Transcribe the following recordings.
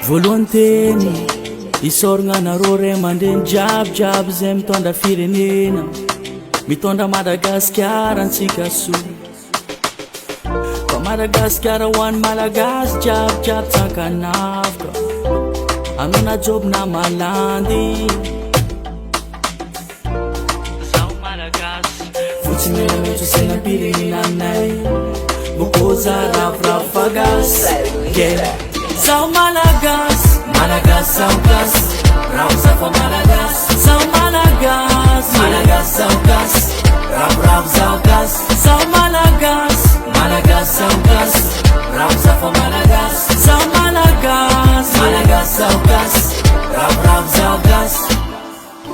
Voalohany teny isoragna anareo ray aman-dreny jiabijiaby zay mitondra firenena, mitondra Madagasikara antsika soa. Fa Madagasikara ho an'ny malagasy jiabijiaby tsakanavaka, anao na job na malandy. Zaho malagasy fotsy menamentsy sainam-pirenenanay, mokoza ravoravo gasy. Zaho malagasy, malagasy zaho gasy, ravoravo malagasy. Zaho malagasy, malagasy zaho gasy, ravoravo zaho gasy. Zaho malagasy, malagasy zaho gasy, ravoravo malagasy. Zaho malagasy, malagasy zaho gasy, ravoravo zaho gasy.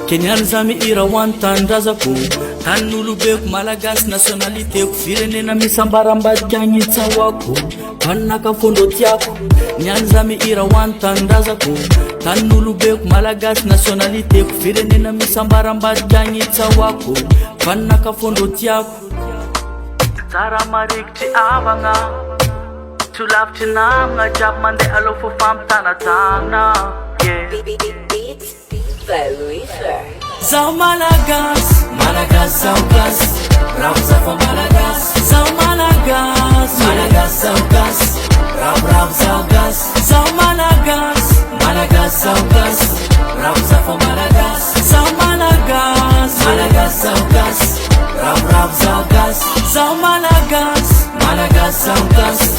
Kenyany za mihira ho an'ny tanindrazako, tanin'olobeko malagasy nationalitéko, firenena misy ambarambadika agny itsahoako, taninakafondro tiako. Niany za mihira ho an'ny tanindrazako, tanin'olobeko malagasy nationalitéko, firenena misy ambarambadika agny itsahoako, taninakafondro tiako. Tsara marikitry avagna, tsy ho lavitry namagna, jiaby mandeha aloha fo fampitanatagna. Zaho malagasy, malagasy zaho gasy, ravoravo malagasy. Zaho malagasy, malagasy zaho gasy, ravoravo zaho gasy. Zaho malagasy, malagasy zaho gasy, ravoravo malagasy. Zaho malagasy, malagasy zaho gasy, ravoravo zaho gasy. Zaho malagasy, malagasy zaho gasy,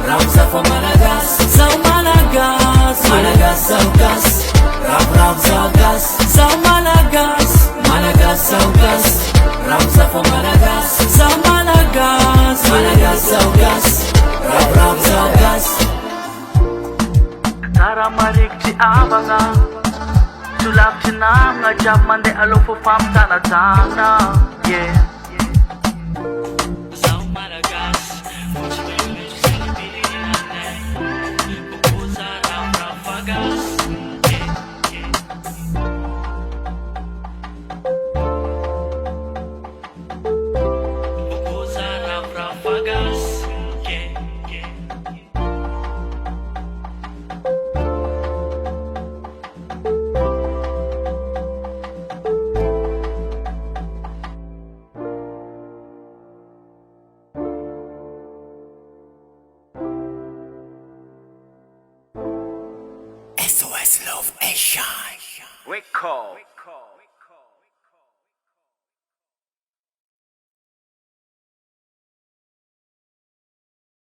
ravoravo malagasy. Zaho malagasy, malagasy zaho gasy, ravoravo zaho gasy. Zaho malagasy, malagasy zaho gasy, ravoravo malagasy. Zaho malagasy, malagasy zaho gasy, ravoravo zaho gasy. Tsara marikitry avagna, tsy ho lavitry namagna, jiaby mandeha aloha fo fampitanatagna. Zaho malagasy, fotsy menamentsy sainam-pirenenanay, mokoza ravoravo gasy. SOS Love Asia. We call